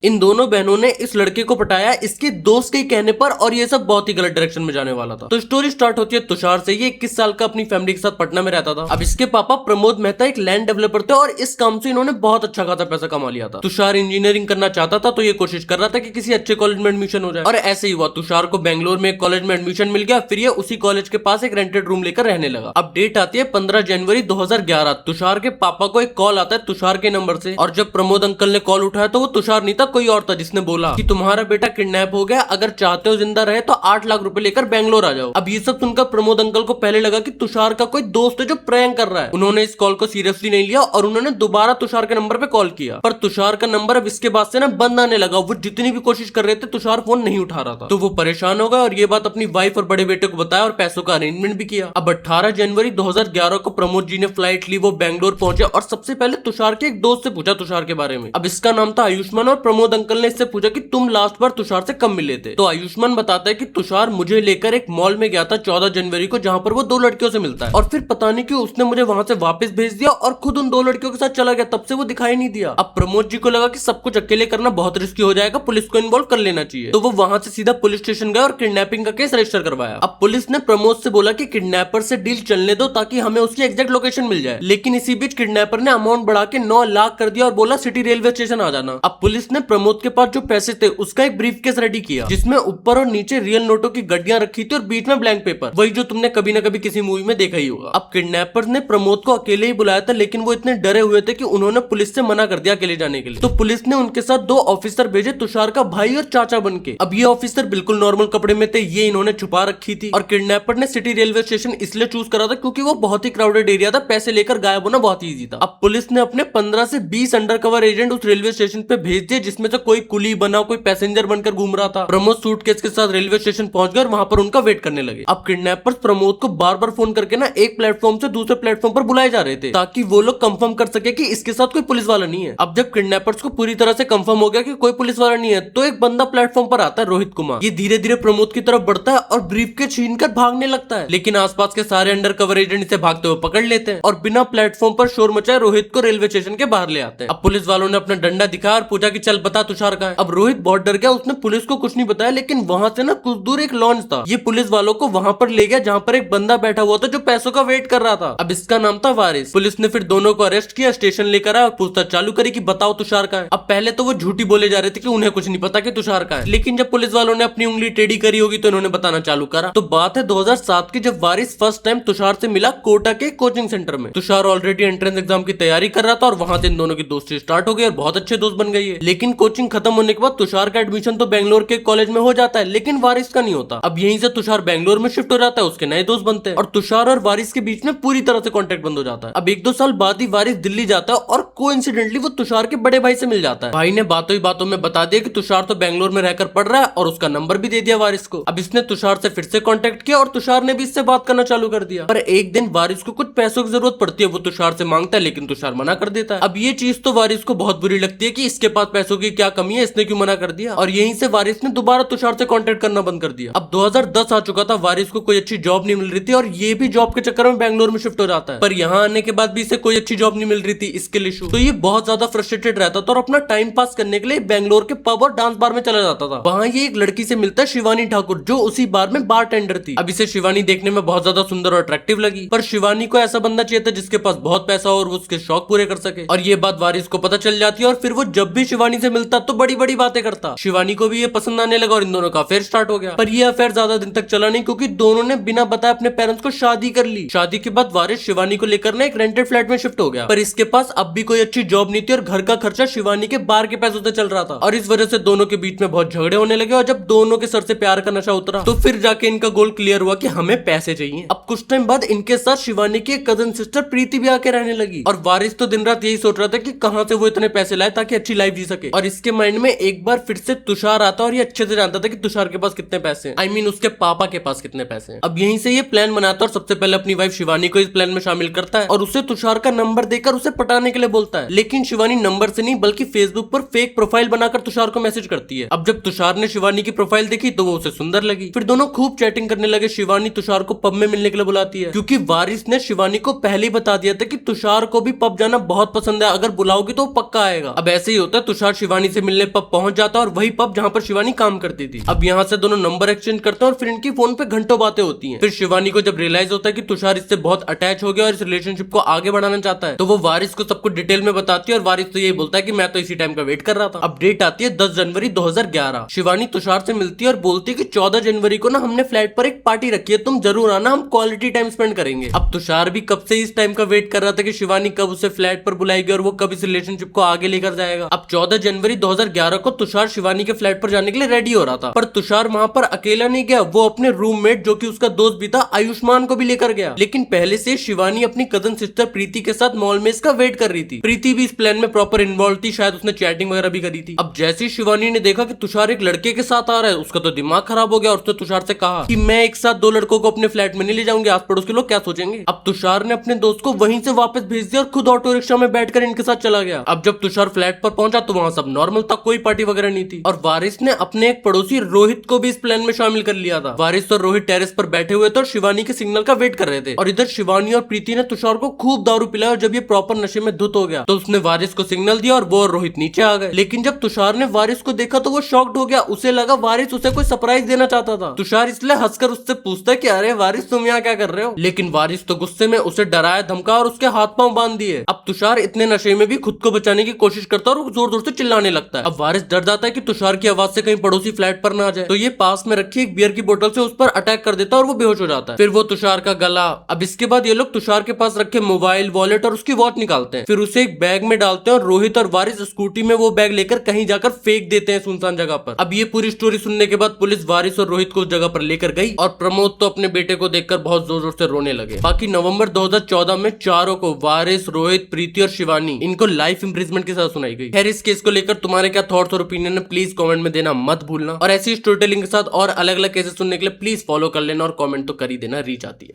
इन दोनों बहनों ने इस लड़के को पटाया इसके दोस्त के कहने पर और ये सब बहुत ही गलत डायरेक्शन में जाने वाला था। तो स्टोरी स्टार्ट होती है तुषार से। ये 21 साल का अपनी फैमिली के साथ पटना में रहता था। अब इसके पापा प्रमोद मेहता एक लैंड डेवलपर थे और इस काम से इन्होंने बहुत अच्छा खासा पैसा कमा लिया था। तुषार इंजीनियरिंग करना चाहता था तो ये कोशिश कर रहा था कि किसी अच्छे कॉलेज में एडमिशन हो जाए और ऐसे ही हुआ। तुषार को बेंगलोर में एक कॉलेज में एडमिशन मिल गया। फिर ये उसी कॉलेज के पास एक रेंटेड रूम लेकर रहने लगा। अब डेट आती है 15 जनवरी 2011। तुषार के पापा को एक कॉल आता है तुषार के नंबर से और जब प्रमोद अंकल ने कॉल उठाया तो वो तुषार नहीं था, कोई और था, जिसने बोला कि तुम्हारा बेटा किडनैप हो गया, अगर चाहते हो जिंदा रहे तो 8 लाख रुपए लेकर बेंगलोर आ जाओ। अब ये सब सुनकर प्रमोद अंकल को पहले लगा कि तुषार का कोई दोस्त है जो प्रैंक कर रहा है। उन्होंने इस कॉल को सीरियसली नहीं लिया और उन्होंने दोबारा तुषार के नंबर पे कॉल किया, पर तुषार का नंबर अब इसके बाद से ना बंद आने लगा। वो जितनी भी कोशिश कर रहे थे तुषार फोन नहीं उठा रहा था। तो वो परेशान हो गया और ये बात अपनी वाइफ और बड़े बेटे को बताया और पैसों का अरेंजमेंट भी किया। अब 18 जनवरी 2011 को प्रमोद जी ने फ्लाइट ली, वो बेंगलोर पहुंचे और सबसे पहले तुषार के एक दोस्त से पूछा तुषार के बारे में। अब इसका नाम था आयुष्मान और प्रमोद अंकल ने इससे पूछा कि तुम लास्ट बार तुषार से कब मिले थे। तो आयुष्मान बताता है कि तुषार मुझे लेकर एक मॉल में गया था 14 जनवरी को, जहां पर वो 2 लड़कियों से मिलता है और फिर पता नहीं क्यों उसने मुझे वहां से वापस भेज दिया और खुद उन 2 लड़कियों के साथ चला गया। तब से वो दिखाई नहीं दिया। अब प्रमोद जी को लगा कि सब कुछ अकेले करना बहुत रिस्की हो जाएगा, पुलिस को इन्वॉल्व कर लेना चाहिए। तो वो वहां से सीधा पुलिस स्टेशन गए और किडनैपिंग का केस रजिस्टर करवाया। अब पुलिस ने प्रमोद से बोला कि किडनैपर से डील चलने दो ताकि हमें उसकी एग्जैक्ट लोकेशन मिल जाए, लेकिन इसी बीच किडनैपर ने अमाउंट बढ़ा के 9 लाख कर दिया और बोला सिटी रेलवे स्टेशन आ जाना। अब पुलिस ने प्रमोद के पास जो पैसे थे उसका एक ब्रीफकेस रेडी किया जिसमें ऊपर और नीचे रियल नोटों की गड्डियां रखी थी और बीच में ब्लैंक पेपर, वही जो तुमने कभी ना कभी किसी मूवी में देखा ही होगा। अब किडनैपर्स ने प्रमोद को अकेले ही बुलाया था, लेकिन वो इतने डरे हुए थे कि उन्होंने पुलिस से मना कर दिया अकेले जाने के लिए। तो पुलिस ने उनके साथ 2 ऑफिसर भेजे तुषार का भाई और चाचा बनके। अब ये ऑफिसर बिल्कुल नॉर्मल कपड़े में थे, ये इन्होंने छुपा रखी थी और किडनैपर ने सिटी रेलवे स्टेशन इसलिए चूज करा था क्योंकि वो बहुत ही क्राउडेड एरिया था, पैसे लेकर गायब होना बहुत ईजी था। अब पुलिस ने अपने 15 से 20 अंडरकवर एजेंट उस रेलवे स्टेशन पे भेज दिए, जिसमें से कोई कुली बना, कोई पैसेंजर बनकर घूम रहा था। प्रमोद सूटकेस के साथ रेलवे स्टेशन पहुंच गए और वहां पर उनका वेट करने लगे। अब किडनैपर्स प्रमोद को बार बार फोन करके ना एक प्लेटफॉर्म से दूसरे प्लेटफॉर्म पर बुलाए जा रहे थे ताकि वो लोग कंफर्म कर सके कि इसके साथ कोई पुलिस वाला नहीं है। अब जब किडनैपर्स को पूरी तरह से कंफर्म हो गया कि कोई पुलिस वाला नहीं है तो एक बंदा प्लेटफॉर्म पर आता है, रोहित कुमार। ये धीरे धीरे प्रमोद की तरफ बढ़ता है और ब्रीफ के छीन कर भागने लगता है, लेकिन आसपास के सारे अंडरकवर एजेंट इसे भागते हुए पकड़ लेते हैं और बिना प्लेटफॉर्म पर शोर मचाए रोहित को रेलवे स्टेशन के बाहर ले आते हैं। अब पुलिस वालों ने अपना डंडा दिखाया और पूछा कि चल बता तुषार का है। अब रोहित बहुत डर गया, उसने पुलिस को कुछ नहीं बताया, लेकिन वहां से ना कुछ दूर एक लॉन्च था। ये पुलिस वालों को वहां पर ले गया जहां पर एक बंदा बैठा हुआ था जो पैसों का वेट कर रहा था। अब इसका नाम था वारिस। पुलिस ने फिर दोनों को अरेस्ट किया, स्टेशन लेकर आया और पूछताछ चालू करी कि बताओ तुषार का है। अब पहले तो वो झूठी बोले जा रहे थे कि उन्हें कुछ नहीं पता कि तुषार का है, लेकिन जब पुलिस वालों ने अपनी उंगली टेढ़ी करी होगी तो इन्होंने बताना चालू करा। तो बात है 2007 की, जब वारिस फर्स्ट टाइम तुषार से मिला कोटा के कोचिंग सेंटर में। तुषार ऑलरेडी एंट्रेंस एग्जाम की तैयारी कर रहा था और वहां से इन दोनों की दोस्ती स्टार्ट हो गई और बहुत अच्छे दोस्त बन गई है। लेकिन कोचिंग खत्म होने के बाद तुषार का एडमिशन तो बेंगलोर के कॉलेज में हो जाता है, लेकिन वारिस का नहीं होता। अब यहीं से तुषार बेंगलोर में शिफ्ट हो जाता है, उसके नए दोस्त बनते हैं और तुषार और वारिस के बीच में पूरी तरह से कॉन्टेक्ट बंद हो जाता है। अब 1-2 साल बाद ही वारिस दिल्ली जाता है और कोइंसिडेंटली वो तुषार के बड़े भाई से मिल जाता है। भाई ने बातों ही बातों में बता दिया कि तुषार तो बेंगलोर में रहकर पढ़ रहा है और उसका नंबर भी दे दिया वारिस को। अब इसने तुषार से फिर से कॉन्टेक्ट किया और तुषार ने भी इससे बात करना चालू कर दिया। पर एक दिन वारिस को कुछ पैसों की जरूरत पड़ती है, वो तुषार से मांगता है, लेकिन तुषार मना कर देता है। अब ये चीज तो वारिस को बहुत बुरी लगती है कि इसके पास पैसों की क्या कमी है, इसने क्यों मना कर दिया। और यहीं से वारिस ने दोबारा तुषार से कॉन्टेक्ट करना बंद कर दिया। अब 2010 आ चुका था, वारिस को कोई अच्छी जॉब नहीं मिल रही थी और ये भी जॉब के चक्कर में बेंगलोर में शिफ्ट हो जाता है। पर यहाँ आने के बाद भी इसे कोई अच्छी जॉब नहीं मिल रही थी, इसके लिए तो ये बहुत ज्यादा फ्रस्ट्रेटेड रहता था और अपना टाइम पास करने के लिए बेंगलोर के पब और डांस बार में चला जाता था। वहाँ ये एक लड़की से मिलता है, शिवानी ठाकुर, जो उसी बार में बार टेंडर थी। अब इसे शिवानी देखने में बहुत ज्यादा सुंदर और अट्रैक्टिव लगी, पर शिवानी को ऐसा बंदा चाहिए था जिसके पास बहुत पैसा हो और वो उसके शौक पूरे कर सके। और ये बात वारिस को पता चल जाती है और फिर वो जब भी शिवानी से मिलता तो बड़ी बड़ी बातें करता। शिवानी को भी ये पसंद आने लगा और इन दोनों का अफेयर स्टार्ट हो गया। पर ये अफेयर ज्यादा दिन तक चला नहीं क्योंकि दोनों ने बिना बताए अपने पेरेंट्स को शादी कर ली। शादी के बाद वारिस शिवानी को लेकर ना एक रेंटेड फ्लैट में शिफ्ट हो गया, पर इसके पास अब भी कोई अच्छी जॉब नहीं थी और घर का खर्चा शिवानी के बार के पैसों से चल रहा था। और इस वजह से दोनों के बीच में बहुत झगड़े होने लगे और जब दोनों के सर से प्यार का नशा उतरा तो फिर जाके इनका गोल क्लियर हुआ कि हमें पैसे चाहिए। अब कुछ टाइम बाद इनके साथ शिवानी की कजन सिस्टर प्रीति भी आके रहने लगी और वारिस तो दिन रात यही सोच रहा था कि कहां से वो इतने पैसे लाए ताकि अच्छी लाइफ जी सके। और इसके माइंड में एक बार फिर से तुषार आता और ये अच्छे से जानता था कि तुषार के पास कितने पैसे हैं, I mean उसके पापा के पास कितने पैसे हैं। अब यहीं से ये प्लान बनाता और सबसे पहले अपनी वाइफ शिवानी को इस प्लान में शामिल करता है और उसे तुषार का नंबर देकर उसे पटाने के लिए बोलता है। लेकिन शिवानी नंबर से नहीं बल्कि फेसबुक पर फेक प्रोफाइल बनाकर तुषार को मैसेज करती है। अब जब तुषार ने शिवानी की प्रोफाइल देखी तो वो उसे सुंदर लगी। फिर दोनों खूब चैटिंग करने लगे। शिवानी तुषार को पब में मिलने के लिए बुलाती है क्योंकि वारिस ने शिवानी को पहले ही बता दिया था कि तुषार को भी पब जाना बहुत पसंद है, अगर बुलाओगी तो पक्का आएगा। अब ऐसे ही होता है, तुषार शिवानी से मिलने पब पहुंच जाता है और वही पब जहाँ पर शिवानी काम करती थी। अब यहाँ से दोनों नंबर एक्सचेंज करते हैं और फिर इनकी फोन पे घंटों बातें होती हैं। फिर शिवानी को जब रियलाइज होता है कि तुषार इससे बहुत अटैच हो गया और इस रिलेशनशिप को आगे बढ़ाना चाहता है, तो वो वारिस को सब कुछ डिटेल में बताती है और वारिस तो यही बोलता है कि मैं तो इसी टाइम का वेट कर रहा था। अपडेट आती है 10 जनवरी 2011। शिवानी तुषार से मिलती है और बोलती है कि 14 जनवरी को ना हमने फ्लैट पर एक पार्टी रखी है, तुम जरूर आना, हम क्वालिटी टाइम स्पेंड करेंगे। अब तुषार भी कब से इस टाइम का वेट कर रहा था कि शिवानी कब उसे फ्लैट पर बुलाएगी और वो कब इस रिलेशनशिप को आगे लेकर जाएगा। अब 14 जनवरी 2011 को तुषार शिवानी के फ्लैट पर जाने के लिए रेडी हो रहा था, पर तुषार वहां पर अकेला नहीं गया, वो अपने रूममेट जो कि उसका दोस्त भी था आयुष्मान को भी लेकर गया। लेकिन पहले से शिवानी अपनी कजन सिस्टर प्रीति के साथ मॉल में इसका वेट कर रही थी। प्रीति भी इस प्लान में प्रॉपर इन्वॉल्व थी, शायद उसने चैटिंग वगैरह भी करी थी। अब जैसे ही शिवानी ने देखा कि तुषार एक लड़के के साथ आ रहा है, उसका तो दिमाग खराब हो गया और उसने तुषार से कहा कि मैं एक साथ 2 लड़कों को अपने फ्लैट में नहीं ले जाऊंगी, आस पड़ोस के लोग क्या सोचेंगे। अब तुषार ने अपने दोस्त को वहीं से वापस भेज दिया और खुद ऑटो रिक्शा में बैठकर इनके साथ चला गया। अब जब तुषार फ्लैट पर पहुंचा तो वहां सब नॉर्मल था, कोई पार्टी वगैरह नहीं थी और वारिस ने अपने एक पड़ोसी रोहित को भी इस प्लान में शामिल कर लिया था। वारिस और रोहित टेरेस पर बैठे हुए थे और शिवानी के सिग्नल का वेट कर रहे थे और इधर शिवानी और प्रीति ने तुषार को खूब दारू पिलाया और जब ये प्रॉपर नशे में धुत हो गया तो उसने वारिस को सिग्नल दिया और वो और रोहित नीचे आ गए। लेकिन जब तुषार ने वारिस को देखा तो वो शॉक्ड हो गया, उसे लगा वारिस उसे कोई सरप्राइज देना चाहता था। तुषार इसलिए हंसकर उससे पूछता है कि अरे वारिस तुम यहाँ क्या कर रहे हो, लेकिन वारिस तो गुस्से में उसे डराया धमका और उसके हाथ पांव बांध दिए। अब तुषार इतने नशे में भी खुद को बचाने की कोशिश करता है और जोर जोर से चिल्लाने लगता है। अब वारिस डर जाता है कि तुषार की आवाज से कहीं पड़ोसी फ्लैट पर ना आ जाए, तो ये पास में रखी एक बियर की बोतल से उस पर अटैक कर देता है और वो बेहोश हो जाता है। फिर वो तुषार का गला। अब इसके बाद ये लोग तुषार के पास रखे मोबाइल, वॉलेट और उसकी वॉच निकालते हैं, फिर उसे एक बैग में डालते हैं और रोहित और वारिस स्कूटी में वो बैग लेकर कहीं जाकर फेंक देते हैं सुनसान जगह पर। अब ये पूरी स्टोरी सुनने के बाद पुलिस वारिस और रोहित को उस जगह पर लेकर गई और प्रमोद तो अपने बेटे को देखकर बहुत जोर जोर से रोने लगे। बाकी नवंबर 2014 में चारों को, वारिस, रोहित, प्रीति और शिवानी, इनको लाइफ इंप्रिजमेंट के साथ सुनाई गई। खैर इस केस को लेकर तुम्हारे क्या थॉट्स और ओपिनियन है प्लीज कमेंट में देना मत भूलना और ऐसी स्टोरी टेलिंग के साथ और अलग अलग केसेस सुनने के लिए प्लीज फॉलो कर लेना और कमेंट तो कर ही देना, रीच आती है।